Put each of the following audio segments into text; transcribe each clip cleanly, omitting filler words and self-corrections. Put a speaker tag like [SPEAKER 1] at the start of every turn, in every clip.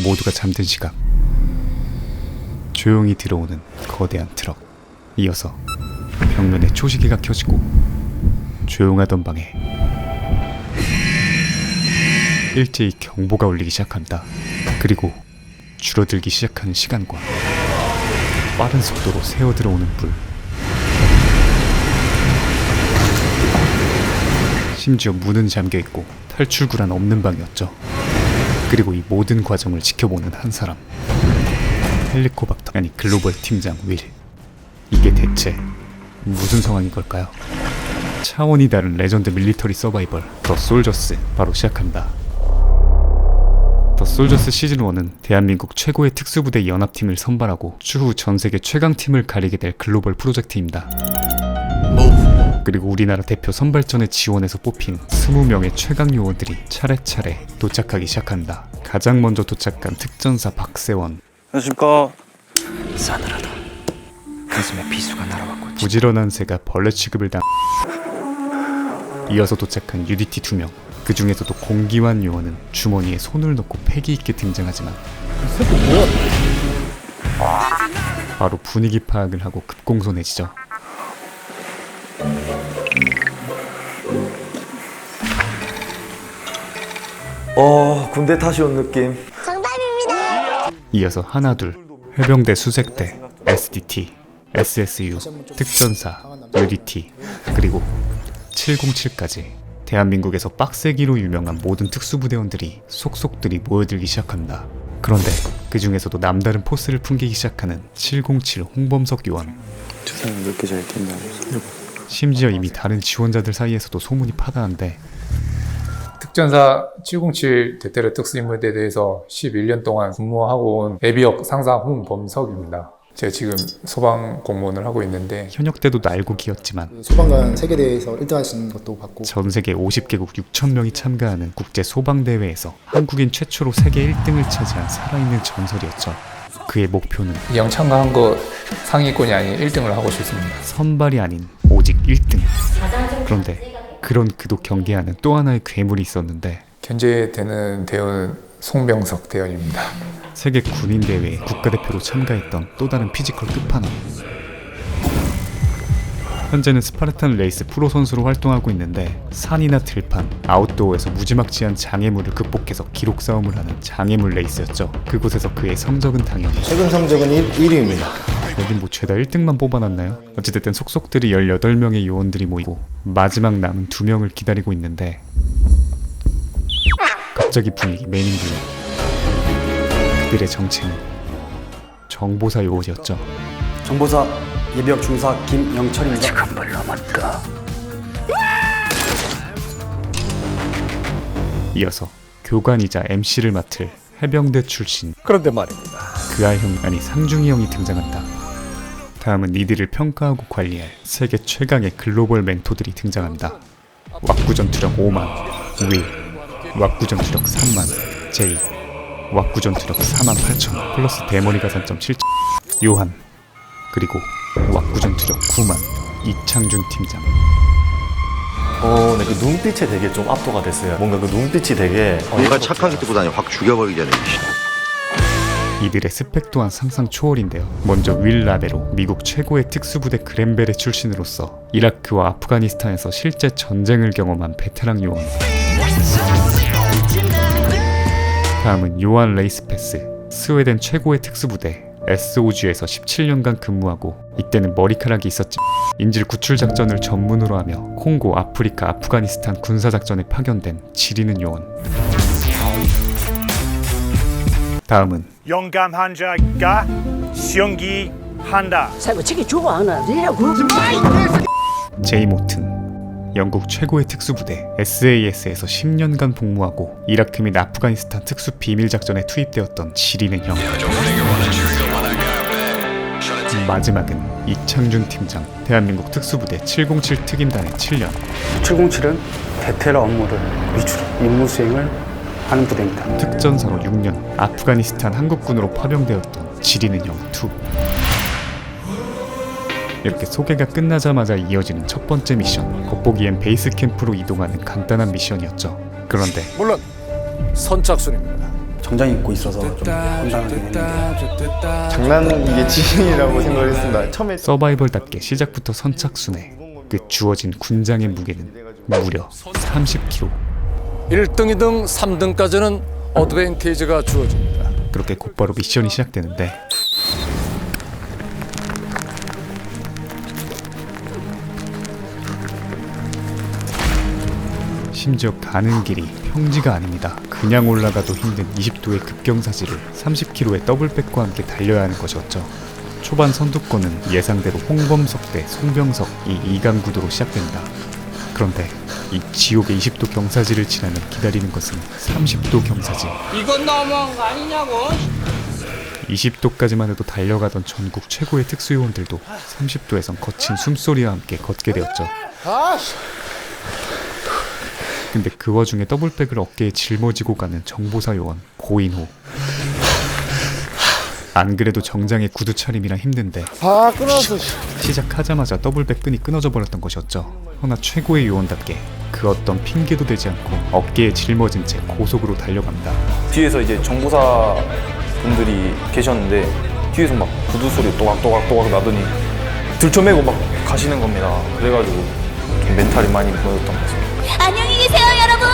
[SPEAKER 1] 모두가 잠든 시각, 조용히 들어오는 거대한 트럭, 이어서 벽면에 초시계가 켜지고 조용하던 방에 일제히 경보가 울리기 시작한다. 그리고 줄어들기 시작하는 시간과 빠른 속도로 새어들어오는 불, 심지어 문은 잠겨있고 탈출구란 없는 방이었죠. 그리고 이 모든 과정을 지켜보는 한 사람, 헬리코박터, 아니 글로벌 팀장 윌. 이게 대체 무슨 상황인 걸까요? 차원이 다른 레전드 밀리터리 서바이벌 더 솔저스 바로 시작합니다. 더 솔저스 시즌1은 대한민국 최고의 특수부대 연합팀을 선발하고 추후 전세계 최강팀을 가리게 될 글로벌 프로젝트입니다. 그리고 우리나라 대표 선발전에 지원해서 뽑힌 20명의 최강 요원들이 차례차례 도착하기 시작한다. 가장 먼저 도착한 특전사 박세원.
[SPEAKER 2] 안녕하십니까.
[SPEAKER 3] 싸늘하다. 가슴에 비수가 날아왔고
[SPEAKER 1] 부지런한 새가 벌레 취급을 당. 이어서 도착한 UDT 2명. 그 중에서도 공기환 요원은 주머니에 손을 넣고 패기 있게 등장하지만 바로 분위기 파악을 하고 급공손해지죠.
[SPEAKER 2] 군대 다시 온 느낌.
[SPEAKER 1] 이어서 하나둘, 해병대 수색대, SDT, SSU, 특전사, UDT, 그리고 707까지 대한민국에서 빡세기로 유명한 모든 특수부대원들이 속속들이 모여들기 시작한다. 그런데 그 중에서도 남다른 포스를 풍기기 시작하는 707 홍범석 요원.
[SPEAKER 2] 저 사람 몇 개 잘 뛴다.
[SPEAKER 1] 심지어 이미 다른 지원자들 사이에서도 소문이 파다한데
[SPEAKER 4] 특전사 707 대테러 특수임무대에 대해서 11년 동안 근무하고 온 예비역 상사 홍범석입니다. 제가 지금 소방 공무원을 하고 있는데
[SPEAKER 1] 현역 때도 날고 기었지만
[SPEAKER 5] 소방관 세계대회에서 1등 하신 것도 봤고
[SPEAKER 1] 전 세계 50개국 6,000명이 참가하는 국제 소방대회에서 한국인 최초로 세계 1등을 차지한 살아있는 전설이었죠. 그의 목표는
[SPEAKER 4] 이왕 참가한 거 상위권이 아닌 1등을 하고 싶습니다.
[SPEAKER 1] 선발이 아닌 오직 1등. 그런데 그런 그도 경계하는 또 하나의 괴물이 있었는데
[SPEAKER 4] 견제되는 대원은 송병석 대원입니다.
[SPEAKER 1] 세계 군인대회에 국가대표로 참가했던 또 다른 피지컬 끝판왕. 현재는 스파르탄 레이스 프로 선수로 활동하고 있는데 산이나 들판, 아웃도어에서 무지막지한 장애물을 극복해서 기록 싸움을 하는 장애물 레이스였죠. 그곳에서 그의 성적은 당연히
[SPEAKER 5] 최근 성적은 1위입니다.
[SPEAKER 1] 여긴 뭐 죄다 1등만 뽑아놨나요? 어찌됐든 속속들이 18명의 요원들이 모이고 마지막 남은 2명을 기다리고 있는데 갑자기 분위기 매닝불명. 그들의 정체는 정보사 요원이었죠.
[SPEAKER 2] 정보사 예비역 중사 김영철입니다.
[SPEAKER 3] 지금을 넘었다.
[SPEAKER 1] 이어서 교관이자 MC를 맡을 해병대 출신
[SPEAKER 3] 그런데 말입니다.
[SPEAKER 1] 그아형 아니 상중이 형이 등장한다. 다음은 이들을 평가하고 관리할 세계 최강의 글로벌 멘토들이 등장한다. 왁구전투력 5만 윌, 왁구전투력 3만 제이, 왁구전투력 4만 8천 플러스 대머리 가산점 7천 요한, 그리고 왁구전투력 9만 이창준 팀장.
[SPEAKER 6] 네, 그 눈빛에 되게 좀 압도가 됐어요. 뭔가 그 눈빛이 되게
[SPEAKER 7] 얘가 착한 것보다는 확 죽여버리기 전에.
[SPEAKER 1] 이들의 스펙 또한 상상 초월인데요. 먼저 윌 라베로, 미국 최고의 특수부대 그랜벨의 출신으로서 이라크와 아프가니스탄에서 실제 전쟁을 경험한 베테랑 요원. 다음은 요한 레이스패스, 스웨덴 최고의 특수부대 SOG에서 17년간 근무하고 이때는 머리카락이 있었지만 인질 구출 작전을 전문으로 하며 콩고, 아프리카, 아프가니스탄 군사작전에 파견된 지리는 요원. 다음은
[SPEAKER 8] 용감한 자가 승리한다.
[SPEAKER 9] 사고치기 좋아하나 니라고?
[SPEAKER 1] 제이 모튼, 영국 최고의 특수부대 SAS에서 10년간 복무하고 이라크 및 아프가니스탄 특수 비밀작전에 투입되었던 지리는 형. 마지막은 이창준 팀장, 대한민국 특수부대 707 특임단의 7년.
[SPEAKER 10] 707은 대테러 업무를 위주로 임무 수행을 하는 부대입니다.
[SPEAKER 1] 특전사로 6년, 아프가니스탄 한국군으로 파병되었던 지리는 형 2. 이렇게 소개가 끝나자마자 이어지는 첫 번째 미션, 겉보기엔 베이스 캠프로 이동하는 간단한 미션이었죠. 그런데
[SPEAKER 3] 물론 선착순입니다.
[SPEAKER 2] 정장 입고 있어서 좀 황당하긴 했는데
[SPEAKER 5] 장난 이게 지인이라고 생각을 했습니다. 처음에
[SPEAKER 1] 서바이벌답게 시작부터 선착순에 그 주어진 군장의 무게는 무려 30kg.
[SPEAKER 11] 1등이든 3등까지는 어드밴티지가 주어집니다.
[SPEAKER 1] 그렇게 곧바로 미션이 시작되는데 심지어 가는 길이 평지가 아닙니다. 그냥 올라가도 힘든 20도의 급경사지를 30km의 더블백과 함께 달려야 하는 것이었죠. 초반 선두권은 예상대로 홍범석 대 송병석 이 2강 구도로 시작됩니다. 그런데 이 지옥의 20도 경사지를 지나면 기다리는 것은 30도 경사지.
[SPEAKER 11] 이건 너무한 거 아니냐고.
[SPEAKER 1] 20도까지만 해도 달려가던 전국 최고의 특수요원들도 30도에선 거친 숨소리와 함께 걷게 되었죠. 근데 그 와중에 더블백을 어깨에 짊어지고 가는 정보사 요원 고인호. 안 그래도 정장에 구두 차림이라 힘든데
[SPEAKER 5] 끊었어.
[SPEAKER 1] 시작하자마자 더블백 끈이 끊어져 버렸던 것이었죠. 허나 최고의 요원답게 그 어떤 핑계도 되지 않고 어깨에 짊어진 채 고속으로 달려갑니다.
[SPEAKER 6] 뒤에서 이제 정보사 분들이 계셨는데 뒤에서 막 구두 소리 또각또각 나더니 들쳐매고 막 가시는 겁니다. 그래가지고 좀 멘탈이 많이 무너졌던 것 같습니다.
[SPEAKER 12] 안녕히 계세요, 여러분.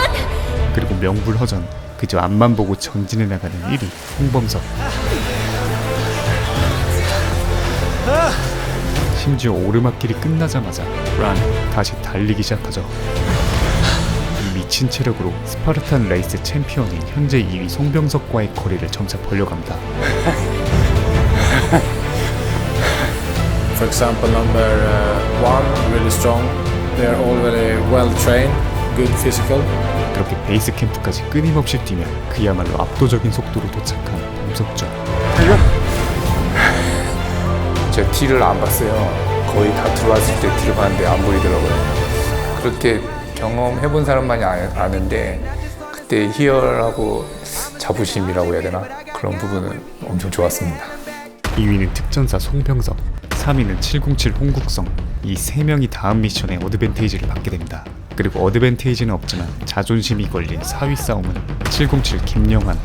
[SPEAKER 1] 그리고 명불허전 그저 앞만 보고 전진해 나가는 1위 홍범석. 심지어 오르막길이 끝나자마자 다시 달리기 시작하죠. 이 미친 체력으로 스파르탄 레이스 챔피언인 현재 2위 송병석과의 거리를 점차 벌려갑니다.
[SPEAKER 4] For example, number 1 really strong. They are all very well trained, good physical.
[SPEAKER 1] 그렇게 베이스 캠프까지 끊임없이 뛰며 그야말로 압도적인 속도로 도착한 범석주.
[SPEAKER 4] 제가 뒤를 안 봤어요. 거의 다 들어왔을 때 뒤를 봤는데 안 보이더라고요. 그렇게 경험해본 사람만이 아는데 그때 희열하고 자부심이라고 해야 되나? 그런 부분은 엄청 좋았습니다.
[SPEAKER 1] 2위는 특전사 송병석, 3위는 707 홍국성. 이 3명이 다음 미션에 어드밴테이지를 받게 됩니다. 그리고 어드밴테이지는 없지만 자존심이 걸린 4위 싸움은 707 김영환.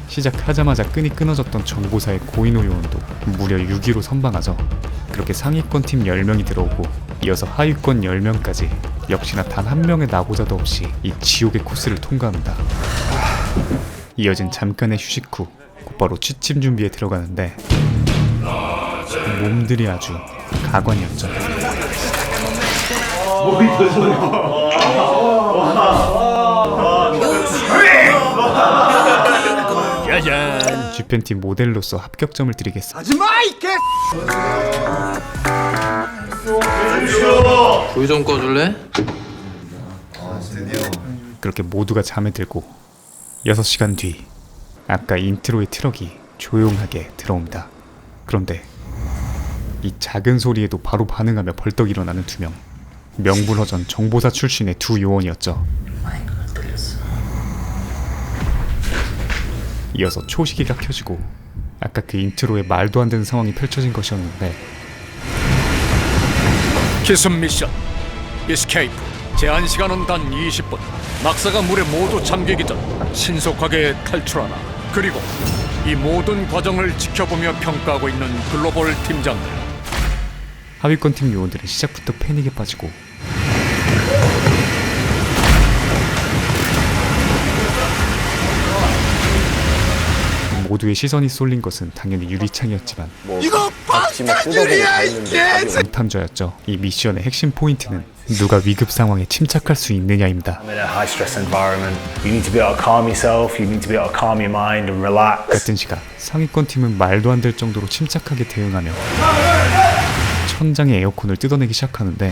[SPEAKER 1] 시작하자마자 끈이 끊어졌던 정보사의 고인호 요원도 무려 6위로 선방하죠. 그렇게 상위권 팀 10명이 들어오고 이어서 하위권 10명까지 역시나 단 한 명의 나고자도 없이 이 지옥의 코스를 통과합니다. 이어진 잠깐의 휴식 후 곧바로 취침 준비에 들어가는데 몸들이 아주 가관이었죠. 짜잔! 주편팀 모델로서 합격점을 드리겠습니다.
[SPEAKER 11] 하지마 이 개. 불 좀 꺼줄래?
[SPEAKER 1] 그렇게 모두가 잠에 들고 6시간 뒤 아까 인트로의 트럭이 조용하게 들어옵니다. 그런데 이 작은 소리에도 바로 반응하며 벌떡 일어나는 2명. 명불허전 정보사 출신의 2 요원이었죠. 이어서 초시계가 켜지고 아까 그 인트로에 말도 안 되는 상황이 펼쳐진 것이었는데
[SPEAKER 11] 기습 미션 이스케이프. 제한 시간은 단 20분. 낙사가 물에 모두 잠기기 전 신속하게 탈출하나. 그리고 이 모든 과정을 지켜보며 평가하고 있는 글로벌 팀장들.
[SPEAKER 1] 하위권 팀 요원들은 시작부터 패닉에 빠지고 모두의 시선이 쏠린 것은 당연히 유리창이었지만
[SPEAKER 11] 이거
[SPEAKER 1] 방탄조였죠. 이 미션의 핵심 포인트는 누가 위급 상황에 침착할 수 있느냐입니다. 같은 시각 상위권 팀은 말도 안 될 정도로 침착하게 대응하며 천장의 에어컨을 뜯어내기 시작하는데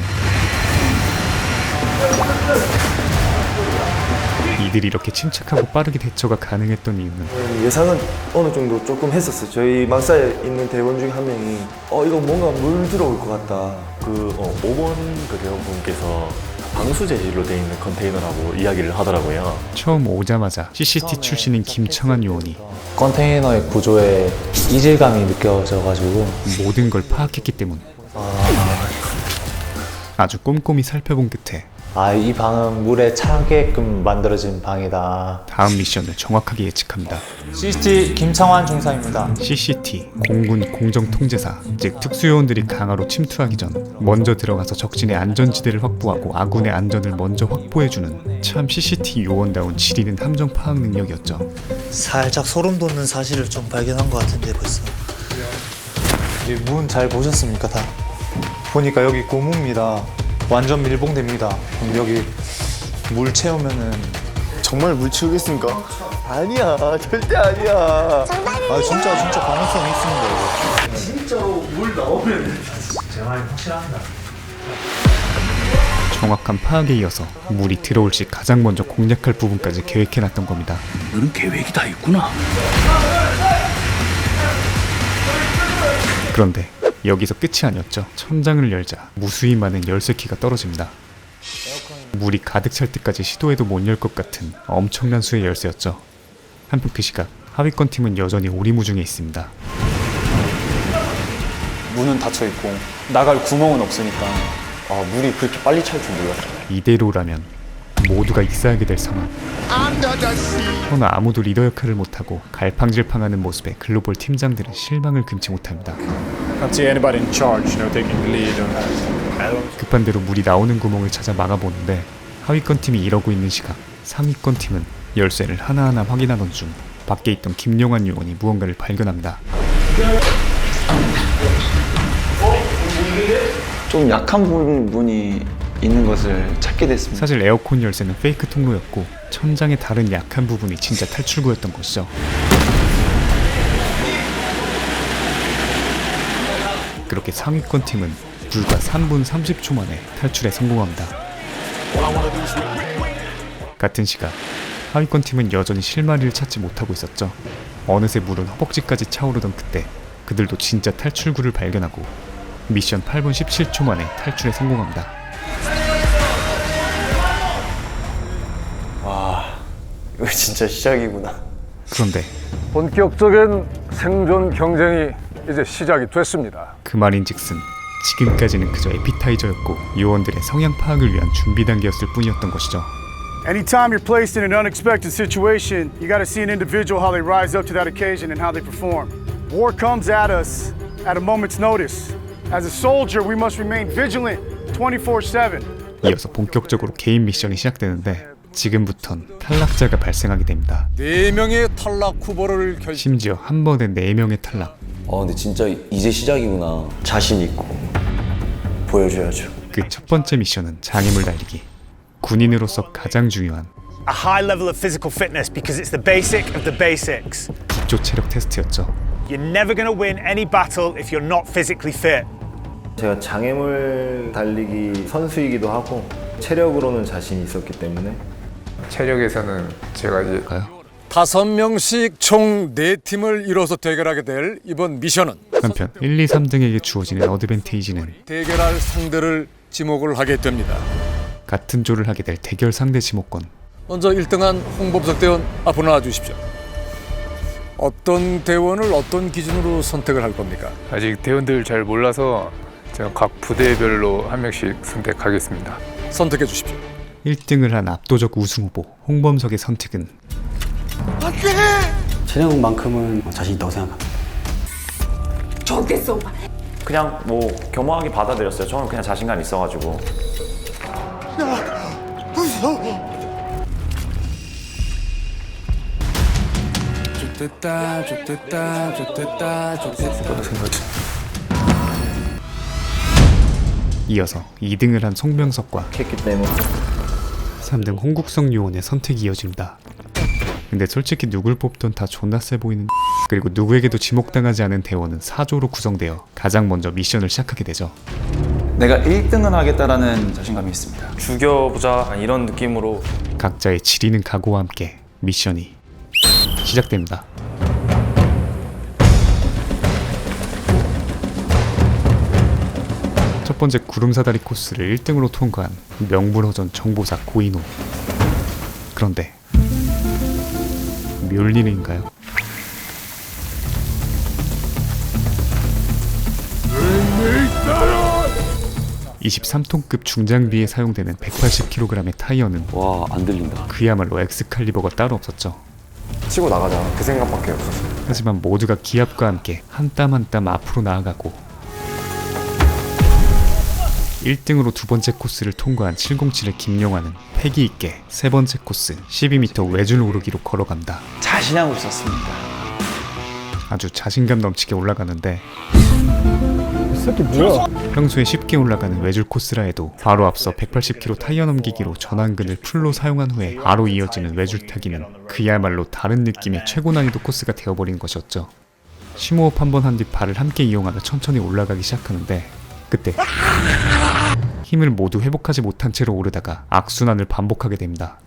[SPEAKER 1] 이들이 이렇게 침착하고 빠르게 대처가 가능했던 이유는
[SPEAKER 2] 예상은 어느 정도 조금 했었어요. 저희 막사에 있는 대원 중에 한 명이 이거 뭔가 물 들어올 것 같다.
[SPEAKER 6] 5번 그 대원분께서 방수 재질로 되어 있는 컨테이너라고 이야기를 하더라고요.
[SPEAKER 1] 처음 오자마자 CCT 출신인 김청한 요원이
[SPEAKER 3] 컨테이너의 구조에 이질감이 느껴져가지고
[SPEAKER 1] 모든 걸 파악했기 때문 아주 꼼꼼히 살펴본 끝에
[SPEAKER 3] 아, 이 방은 물에 차게끔 만들어진 방이다.
[SPEAKER 1] 다음 미션을 정확하게 예측합니다.
[SPEAKER 3] CCT 김창환 중사입니다.
[SPEAKER 1] CCT, 공군 공정통제사, 즉 특수요원들이 강화로 침투하기 전 먼저 들어가서 적진의 안전지대를 확보하고 아군의 안전을 먼저 확보해주는 참 CCT 요원다운 지리 있는 함정 파악 능력이었죠.
[SPEAKER 12] 살짝 소름 돋는 사실을 좀 발견한 것 같은데 벌써.
[SPEAKER 3] 이 문 잘 보셨습니까 다? 보니까 여기 고무입니다. 완전 밀봉됩니다. 그럼 여기 물 채우면은
[SPEAKER 5] 정말 물 치우겠습니까? 아니야, 절대 아니야.
[SPEAKER 3] 아 진짜 가능성이 있습니다. 이거.
[SPEAKER 5] 진짜로 물 나오면
[SPEAKER 3] 제 말이 확실합니다.
[SPEAKER 1] 정확한 파악에 이어서 물이 들어올 시 가장 먼저 공략할 부분까지 계획해놨던 겁니다.
[SPEAKER 10] 너는 계획이 다 있구나.
[SPEAKER 1] 그런데 여기서 끝이 아니었죠. 천장을 열자 무수히 많은 열쇠키가 떨어집니다. 물이 가득 찰 때까지 시도해도 못 열 것 같은 엄청난 수의 열쇠였죠. 한편 그 시각 하위권 팀은 여전히 오리무중에 있습니다.
[SPEAKER 6] 문은 닫혀 있고 나갈 구멍은 없으니까 물이 그렇게 빨리 찰 줄 몰랐어요.
[SPEAKER 1] 이대로라면 모두가 익사하게 될 상황. 그러나 아무도 리더 역할을 못하고 갈팡질팡하는 모습에 글로벌 팀장들은 실망을 금치 못합니다. 급한 대로 물이 나오는 구멍을 찾아 막아보는데 하위권 팀이 이러고 있는 시각 상위권 팀은 열쇠를 하나하나 확인하던 중 밖에 있던 김용환 요원이 무언가를 발견합니다.
[SPEAKER 6] 좀 약한 부분이 있는 것을 찾게 됐습니다.
[SPEAKER 1] 사실 에어컨 열쇠는 페이크 통로였고 천장의 다른 약한 부분이 진짜 탈출구였던 것이죠. 그렇게 상위권 팀은 불과 3분 30초 만에 탈출에 성공합니다. 같은 시각 하위권 팀은 여전히 실마리를 찾지 못하고 있었죠. 어느새 물은 허벅지까지 차오르던 그때 그들도 진짜 탈출구를 발견하고 미션 8분 17초 만에 탈출에 성공합니다.
[SPEAKER 6] 와, 이거 진짜 시작이구나.
[SPEAKER 1] 그런데
[SPEAKER 11] 본격적인 생존 경쟁이 이제 시작이 됐습니다.
[SPEAKER 1] 그 말인즉슨 지금까지는 그저 에피타이저였고 요원들의 성향 파악을 위한 준비 단계였을 뿐이었던 것이죠.
[SPEAKER 8] Anytime you're placed in an unexpected situation, you got to see an individual how they rise up to that occasion and how they perform. War comes at us at a moment's notice. As a soldier, we must remain vigilant 24/7.
[SPEAKER 1] 이어서 본격적으로 개인 미션이 시작되는데 지금부턴 탈락자가 발생하게 됩니다.
[SPEAKER 11] 4명의 탈락 후보를
[SPEAKER 1] 심지어 한 번에 4명의 탈락.
[SPEAKER 6] 근데 진짜 이제 시작이구나. 자신 있고 보여줘야죠.
[SPEAKER 1] 그 첫 번째 미션은 장애물 달리기. 군인으로서 가장 중요한
[SPEAKER 8] A high level of physical fitness because it's the basic of the basics.
[SPEAKER 1] 기초 체력 테스트였죠.
[SPEAKER 8] You're never going to win any battle if you're not physically fit.
[SPEAKER 2] 제가 장애물 달리기 선수이기도 하고 체력으로는 자신이 있었기 때문에
[SPEAKER 4] 체력에서는 제가 이제
[SPEAKER 11] 5명씩 총 4팀을 이뤄서 대결하게 될 이번 미션은
[SPEAKER 1] 한편 1, 2, 3등에게 주어지는 어드밴테이지는
[SPEAKER 11] 대결할 상대를 지목을 하게 됩니다.
[SPEAKER 1] 같은 조를 하게 될 대결 상대 지목권.
[SPEAKER 11] 먼저 1등한 홍범석 대원 앞으로 나와주십시오. 어떤 대원을 어떤 기준으로 선택을 할 겁니까?
[SPEAKER 4] 아직 대원들 잘 몰라서 제가 각 부대별로 한 명씩 선택하겠습니다.
[SPEAKER 11] 선택해 주십시오.
[SPEAKER 1] 1등을 한 압도적 우승 후보 홍범석의 선택은
[SPEAKER 10] 체력만큼은 자신 있다고 생각합니다.
[SPEAKER 9] 좋겠어 오빠.
[SPEAKER 6] 그냥 뭐 겸허하게 받아들였어요. 저는 그냥 자신감 있어가지고.
[SPEAKER 1] 이어서 2등을 한 송명석과
[SPEAKER 2] 했기 때문에
[SPEAKER 1] 3등 홍국성 요원의 선택이 이어집니다. 근데 솔직히 누굴 뽑던 다 존나 세 보이는 그리고 누구에게도 지목당하지 않은 대원은 4조로 구성되어 가장 먼저 미션을 시작하게 되죠.
[SPEAKER 6] 내가 1등은 하겠다라는 자신감이 있습니다. 죽여보자 이런 느낌으로
[SPEAKER 1] 각자의 지리는 각오와 함께 미션이 시작됩니다. 첫 번째 구름사다리 코스를 1등으로 통과한 명불허전 정보사 고인호. 그런데 멸리는인가요? 23톤급 중장비에 사용되는 180kg의 타이어는
[SPEAKER 6] 와, 안 들린다.
[SPEAKER 1] 그야말로 엑스칼리버가 따로 없었죠.
[SPEAKER 6] 치고 나가자. 그 생각밖에 없었어요.
[SPEAKER 1] 하지만 모두가 기합과 함께 한 땀 한 땀 앞으로 나아가고 1등으로 두 번째 코스를 통과한 707의 김용환은 패기 있게 세 번째 코스 12m 외줄 오르기로 걸어간다.
[SPEAKER 10] 자신하고 있었습니다.
[SPEAKER 1] 아주 자신감 넘치게 올라가는데
[SPEAKER 10] 새끼 뭐야?
[SPEAKER 1] 평소에 쉽게 올라가는 외줄 코스라 해도 바로 앞서 180kg 타이어 넘기기로 전완근을 풀로 사용한 후에 바로 이어지는 외줄 타기는 그야말로 다른 느낌의 최고 난이도 코스가 되어버린 것이었죠. 심호흡 한번 한 뒤 발을 함께 이용하며 천천히 올라가기 시작하는데 그때 힘을 모두 회복하지 못한 채로 오르다가 악순환을 반복하게 됩니다.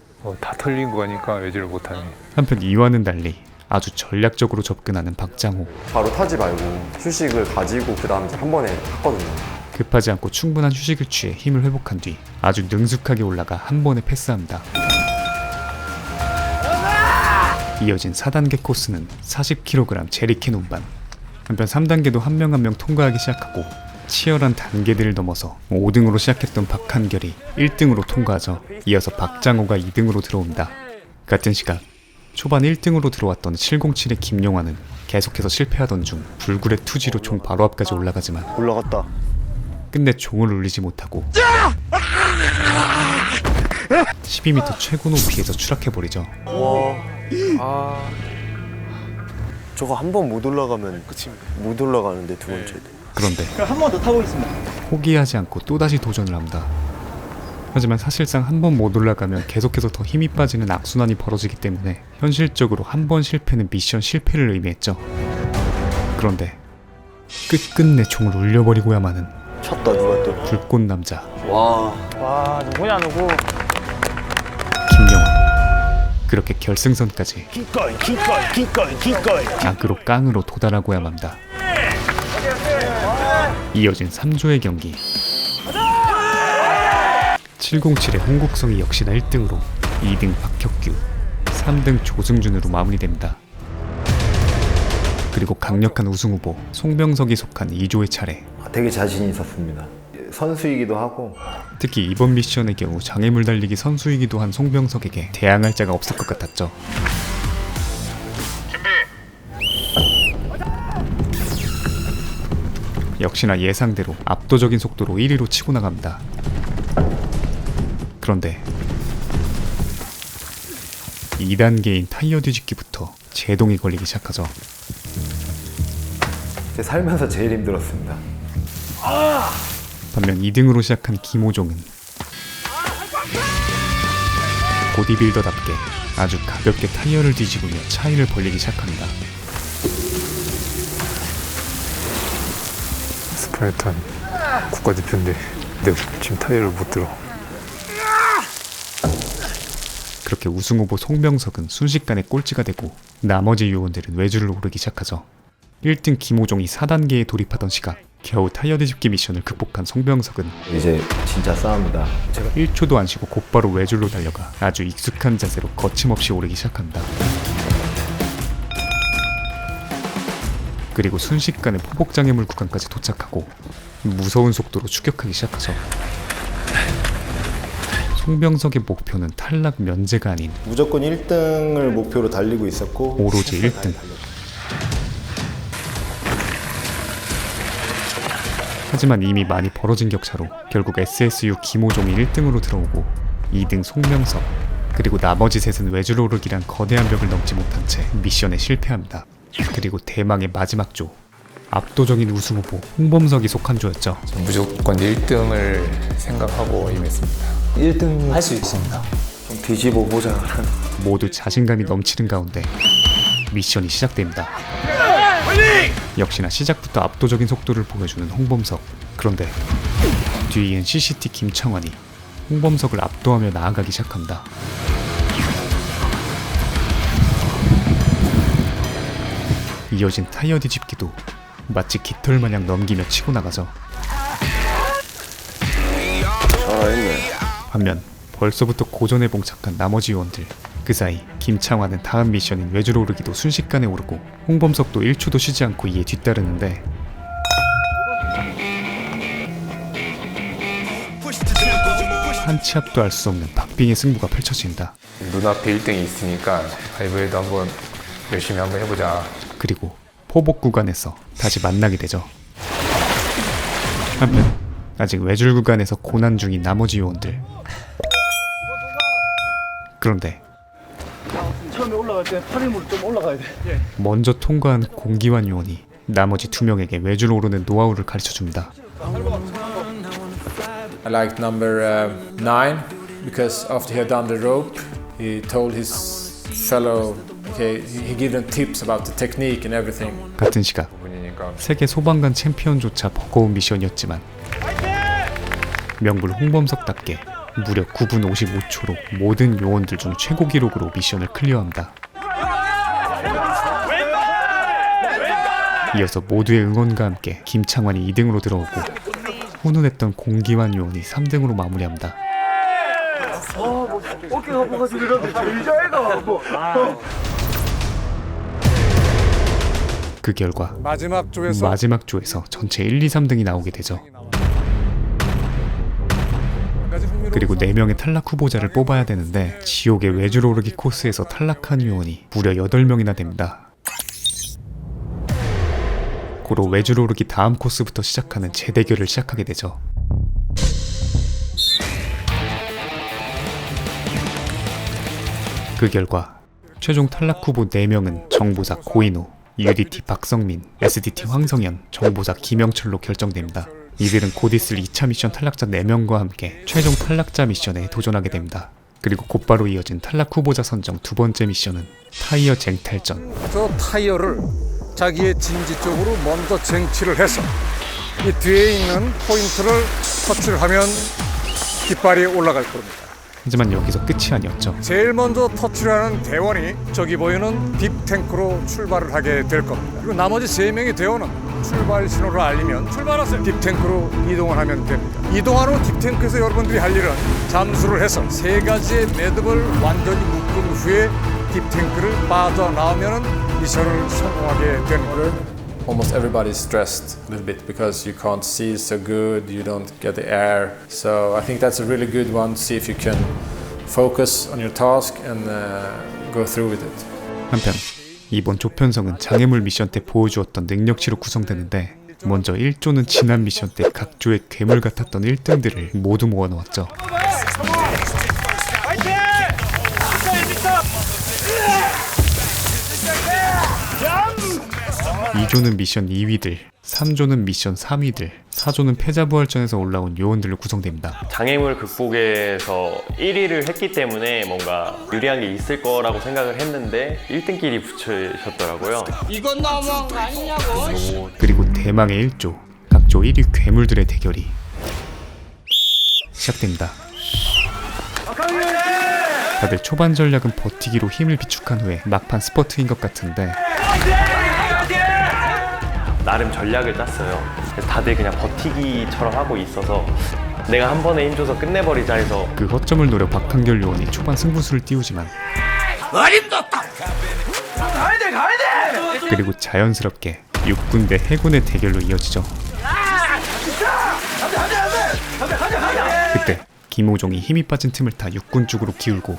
[SPEAKER 4] 다 털린 거니까 외주를 못하네.
[SPEAKER 1] 한편 이와는 달리 아주 전략적으로 접근하는 박장호.
[SPEAKER 6] 바로 타지 말고 휴식을 가지고 그 다음 한 번에 탔거든요.
[SPEAKER 1] 급하지 않고 충분한 휴식을 취해 힘을 회복한 뒤 아주 능숙하게 올라가 한 번에 패스합니다. 이어진 4단계 코스는 40kg 제리캔 운반. 한편 3단계도 한 명 한 명 통과하기 시작하고 치열한 단계들을 넘어서 5등으로 시작했던 박한결이 1등으로 통과하죠. 이어서 박장호가 2등으로 들어옵니다. 같은 시각 초반 1등으로 들어왔던 707의 김용환은 계속해서 실패하던 중 불굴의 투지로 종 바로 앞까지 올라가지만
[SPEAKER 5] 올라갔다.
[SPEAKER 1] 끝내 종을 울리지 못하고 12m 최고 높이에서 추락해버리죠.
[SPEAKER 5] 저거 한 번 못 올라가면 못 올라가는데 두 번째도.
[SPEAKER 1] 그런데
[SPEAKER 10] 한 번 더 타고 있습니다.
[SPEAKER 1] 포기하지 않고 또다시 도전을 합니다. 하지만 사실상 한 번 못 올라가면 계속해서 더 힘이 빠지는 악순환이 벌어지기 때문에 현실적으로 한 번 실패는 미션 실패를 의미했죠. 그런데 끝끝내 종을 울려버리고야마는
[SPEAKER 5] 쳤다 누가 또.
[SPEAKER 1] 불꽃 남자
[SPEAKER 10] 와 누구냐 누구?
[SPEAKER 1] 김용환. 그렇게 결승선까지
[SPEAKER 5] 기꺼이.
[SPEAKER 1] 악으로 깡으로 도달하고야 맙니다. 이어진 3조의 경기 707의 홍국성이 역시나 1등으로 2등 박혁규 3등 조승준으로 마무리됩니다. 그리고 강력한 우승후보 송병석이 속한 2조의 차례.
[SPEAKER 2] 되게 자신이 있었습니다. 선수이기도 하고
[SPEAKER 1] 특히 이번 미션의 경우 장애물 달리기 선수이기도 한 송병석에게 대항할 자가 없을 것 같았죠. 역시나 예상대로 압도적인 속도로 1위로 치고 나갑니다. 그런데 2단계인 타이어 뒤집기부터 제동이 걸리기 시작하죠.
[SPEAKER 2] 제 살면서 제일 힘들었습니다.
[SPEAKER 1] 반면 2등으로 시작한 김호종은 보디빌더답게 아주 가볍게 타이어를 뒤집으며 차이를 벌리기 시작합니다.
[SPEAKER 4] 스파르탄 국가대표인데 내가 지금 타이어를 못 들어.
[SPEAKER 1] 그렇게 우승후보 송병석은 순식간에 꼴찌가 되고 나머지 요원들은 외줄을 오르기 시작하죠. 1등 김호종이 4단계에 돌입하던 시각 겨우 타이어 뒤집기 미션을 극복한 송병석은
[SPEAKER 2] 이제 진짜 싸웁니다.
[SPEAKER 1] 제가 1초도 안 쉬고 곧바로 외줄로 달려가 아주 익숙한 자세로 거침없이 오르기 시작합니다. 그리고 순식간에 포복장애물 구간까지 도착하고 무서운 속도로 추격하기 시작하죠. 송병석의 목표는 탈락 면제가 아닌
[SPEAKER 5] 무조건 1등을 목표로 달리고 있었고
[SPEAKER 1] 오로지 1등. 하지만 이미 많이 벌어진 격차로 결국 SSU 김호종이 1등으로 들어오고 2등 송명석 그리고 나머지 셋은 외줄 오르기란 거대한 벽을 넘지 못한 채 미션에 실패합니다. 그리고 대망의 마지막 조 압도적인 우승 후보 홍범석이 속한 조였죠.
[SPEAKER 4] 무조건 1등을 생각하고 임했습니다.
[SPEAKER 2] 1등
[SPEAKER 12] 할 수 있습니다.
[SPEAKER 2] 좀 뒤집어 보자.
[SPEAKER 1] 모두 자신감이 넘치는 가운데 미션이 시작됩니다. 역시나 시작부터 압도적인 속도를 보여주는 홍범석. 그런데 뒤이은 CCT 김창환이 홍범석을 압도하며 나아가기 시작합니다. 이어진 타이어 뒤집기도 마치 깃털마냥 넘기며 치고 나가죠.
[SPEAKER 5] 잘했네.
[SPEAKER 1] 반면 벌써부터 고전에 봉착한 나머지 요원들. 그 사이 김창환은 다음 미션인 외줄 오르기도 순식간에 오르고 홍범석도 1초도 쉬지 않고 이에 뒤따르는데 한 치 앞도 알 수 없는 박빙의 승부가 펼쳐진다.
[SPEAKER 4] 눈앞에 1등이 있으니까 가위바위보 한번 열심히 한번 해보자.
[SPEAKER 1] 그리고 포복 구간에서 다시 만나게 되죠. 한편 아직 외줄 구간에서 고난 중인 나머지 요원들. 그런데
[SPEAKER 8] 처음에 올라갈 때 팔힘으로 좀 올라가야 돼.
[SPEAKER 1] 먼저 통과한 공기환 요원이 나머지 2명에게 외줄 오르는 노하우를 가르쳐줍니다.
[SPEAKER 13] I liked number 9 because after he had done the rope, he told his fellow, okay, he gave them tips about the technique and everything.
[SPEAKER 1] 같은 시각 세계 소방관 챔피언조차 버거운 미션이었지만 명불 홍범석답게 무려 9분 55초로 모든 요원들 중 최고 기록으로 미션을 클리어합니다. 이어서 모두의 응원과 함께 김창완이 2등으로 들어오고 훈훈했던 공기환 요원이 3등으로 마무리합니다.
[SPEAKER 2] 어깨가 아파가지고 이러는데 제일 잘가 뭐.
[SPEAKER 1] 그 결과
[SPEAKER 11] 마지막
[SPEAKER 1] 조에서 전체 1, 2, 3등이 나오게 되죠. 그리고 4명의 탈락 후보자를 뽑아야 되는데 지옥의 외줄 오르기 코스에서 탈락한 요원이 무려 8명이나 됩니다. 고로 외줄 오르기 다음 코스부터 시작하는 재대결을 시작하게 되죠. 그 결과 최종 탈락 후보 4명은 정보사 고인호, UDT 박성민, SDT 황성현, 정보사 김영철로 결정됩니다. 이들은 곧 있을 2차 미션 탈락자 4명과 함께 최종 탈락자 미션에 도전하게 됩니다. 그리고 곧바로 이어진 탈락 후보자 선정 두 번째 미션은 타이어 쟁탈전.
[SPEAKER 11] 저 타이어를 자기의 진지 쪽으로 먼저 쟁취를 해서 이 뒤에 있는 포인트를 터치를 하면 깃발이 올라갈 겁니다.
[SPEAKER 1] 하지만 여기서 끝이 아니었죠.
[SPEAKER 11] 제일 먼저 터치를 하는 대원이 저기 보이는 딥탱크로 출발을 하게 될 겁니다. 그리고 나머지 3명의 대원은 출발 신호를 알리면 출발하세요. 딥탱크로 이동을 하면 됩니다. 이동한 후 딥탱크에서 여러분들이 할 일은 잠수를 해서 3가지의 매듭을 완전히 묶은 후에 딥탱크를 빠져나오면 미션을 성공하게 되는 거를.
[SPEAKER 13] Almost everybody is stressed a little bit because you can't see so good, you don't get the air. So I think that's a really good one to see if you can focus on your task and go through with it.
[SPEAKER 1] 한편 이번 조편성은 장애물 미션 때 보여주었던 능력치로 구성되는데 먼저 1조는 지난 미션 때 각 조의 괴물 같았던 1등들을 모두 모아놓았죠. 2조는 미션 2위들, 3조는 미션 3위들, 4조는 패자부활전에서 올라온 요원들로 구성됩니다.
[SPEAKER 14] 장애물 극복에서 1위를 했기 때문에 뭔가 유리한 게 있을 거라고 생각을 했는데 1등끼리 붙으셨더라고요.
[SPEAKER 15] 이건 너무한 거 아니냐고.
[SPEAKER 1] 그리고 대망의 1조, 각조 1위 괴물들의 대결이 시작됩니다. 다들 초반 전략은 버티기로 힘을 비축한 후에 막판 스퍼트인 것 같은데
[SPEAKER 14] 나름 전략을 짰어요. 다들 그냥 버티기처럼 하고 있어서 내가 한 번에 힘줘서 끝내버리자 해서
[SPEAKER 1] 그 허점을 노려 박한결 요원이 초반 승부수를 띄우지만
[SPEAKER 15] 어림없다. 가야 돼.
[SPEAKER 1] 그리고 자연스럽게 육군 대 해군의 대결로 이어지죠. 그때 김호종이 힘이 빠진 틈을 타 육군 쪽으로 기울고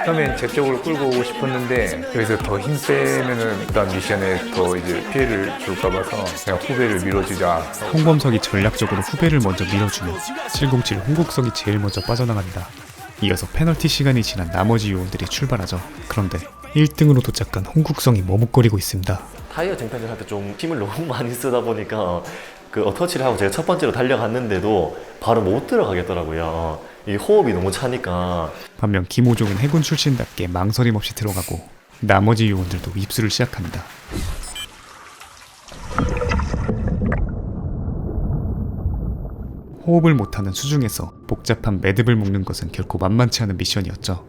[SPEAKER 4] 처음엔 제 쪽으로 끌고 오고 싶었는데 여기서 더 힘 빼면은 일단 미션에 더 이제 피해를 줄까 봐서 그냥 후배를 밀어주자.
[SPEAKER 1] 홍범석이 전략적으로 후배를 먼저 밀어주며 707 홍국석이 제일 먼저 빠져나간다. 이어서 페널티 시간이 지난 나머지 요원들이 출발하죠. 그런데 1등으로 도착한 홍국성이 머뭇거리고 있습니다.
[SPEAKER 14] 타이어 쟁탈전 할 때 좀 힘을 너무 많이 쓰다 보니까 그 터치를 하고 제가 첫 번째로 달려갔는데도 바로 못 들어가겠더라고요. 이 호흡이 너무 차니까.
[SPEAKER 1] 반면 김호종은 해군 출신답게 망설임 없이 들어가고 나머지 요원들도 입수를 시작합니다. 호흡을 못하는 수중에서 복잡한 매듭을 묶는 것은 결코 만만치 않은 미션이었죠.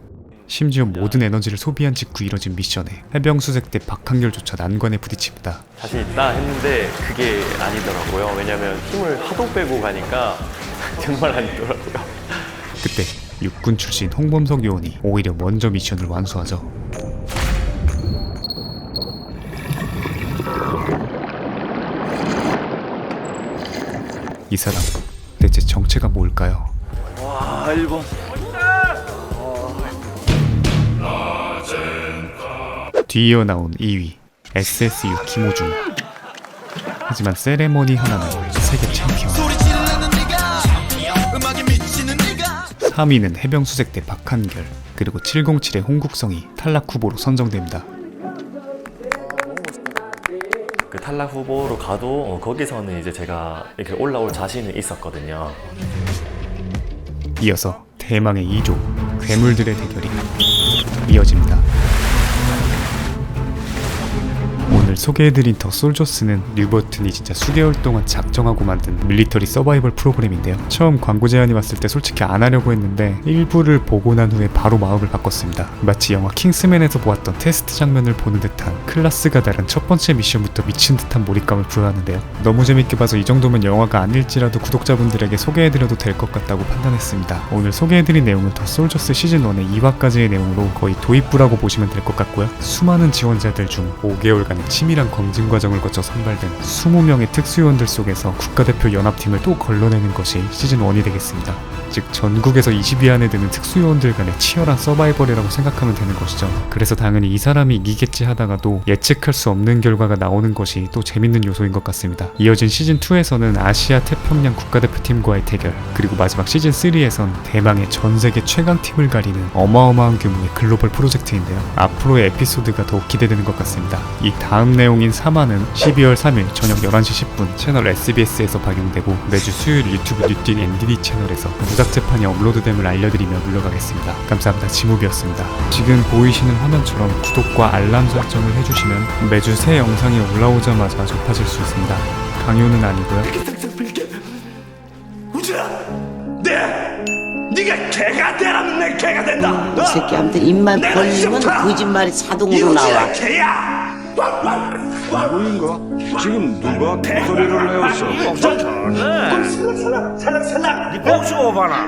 [SPEAKER 1] 심지어 모든 에너지를 소비한 직후 이뤄진 미션에 해병수색대 박한결조차 난관에 부딪힙니다.
[SPEAKER 14] 자신 있다 했는데 그게 아니더라고요. 왜냐면 힘을 하도 빼고 가니까 정말 아니더라고요.
[SPEAKER 1] 그때 육군 출신 홍범석 요원이 오히려 먼저 미션을 완수하죠. 이 사람 대체 정체가 뭘까요?
[SPEAKER 2] 와 1번.
[SPEAKER 1] 뒤이어 나온 2위 SSU 김호중. 하지만 세레머니 하나는 세계 챔피언. 3위는 해병수색대 박한결, 그리고 707의 홍국성이 탈락 후보로 선정됩니다.
[SPEAKER 14] 그 탈락 후보로 가도 거기서는 이제 제가 이렇게 올라올 자신이 있었거든요.
[SPEAKER 1] 이어서 대망의 2조 괴물들의 대결이 이어집니다. 오늘 소개해드린 더 솔저스는 뉴버튼이 진짜 수개월 동안 작정하고 만든 밀리터리 서바이벌 프로그램인데요. 처음 광고 제안이 왔을 때 솔직히 안 하려고 했는데 일부를 보고 난 후에 바로 마음을 바꿨습니다. 마치 영화 킹스맨에서 보았던 테스트 장면을 보는 듯한 클래스가 다른 첫 번째 미션부터 미친 듯한 몰입감을 부여하는데요. 너무 재밌게 봐서 이 정도면 영화가 아닐지라도 구독자분들에게 소개해드려도 될 것 같다고 판단했습니다. 오늘 소개해드린 내용은 더 솔저스 시즌1의 2화까지의 내용으로 거의 도입부라고 보시면 될 것 같고요. 수많은 지원자들 중 5개월간의 치밀한 검증 과정을 거쳐 선발된 20명의 특수요원들 속에서 국가대표 연합팀을 또 걸러내는 것이 시즌1이 되겠습니다. 즉 전국에서 20위 안에 드는 특수요원들 간의 치열한 서바이벌이라고 생각하면 되는 것이죠. 그래서 당연히 이 사람이 이기겠지 하다가도 예측할 수 없는 결과가 나오는 것이 또 재밌는 요소인 것 같습니다. 이어진 시즌2에서는 아시아 태평양 국가대표팀과의 대결, 그리고 마지막 시즌3에선 대망의 전세계 최강팀을 가리는 어마어마한 규모의 글로벌 프로젝트인데요. 앞으로의 에피소드가 더욱 기대되는 것 같습니다. 이 다음 내용인 3화는 12월 3일 저녁 11시 10분 채널 SBS에서 방영되고 매주 수요일 유튜브 뉴띵 NDD 채널에서 무작재판이 업로드됨을 알려드리며 물러가겠습니다. 감사합니다. 지무비였습니다. 지금 보이시는 화면처럼 구독과 알람 설정을 해주시면 매주 새 영상이 올라오자마자 접하실 수 있습니다. 강요는 아니고요.
[SPEAKER 15] 네가 개가 되라면 내 개가 된다.
[SPEAKER 9] 이 새끼한테 입만 벌리면 거짓말이 자동으로 나와.
[SPEAKER 15] 개야.
[SPEAKER 8] 누구인가? 지금 누가 소리를 내었어?
[SPEAKER 15] 살락 네 목숨 봐라.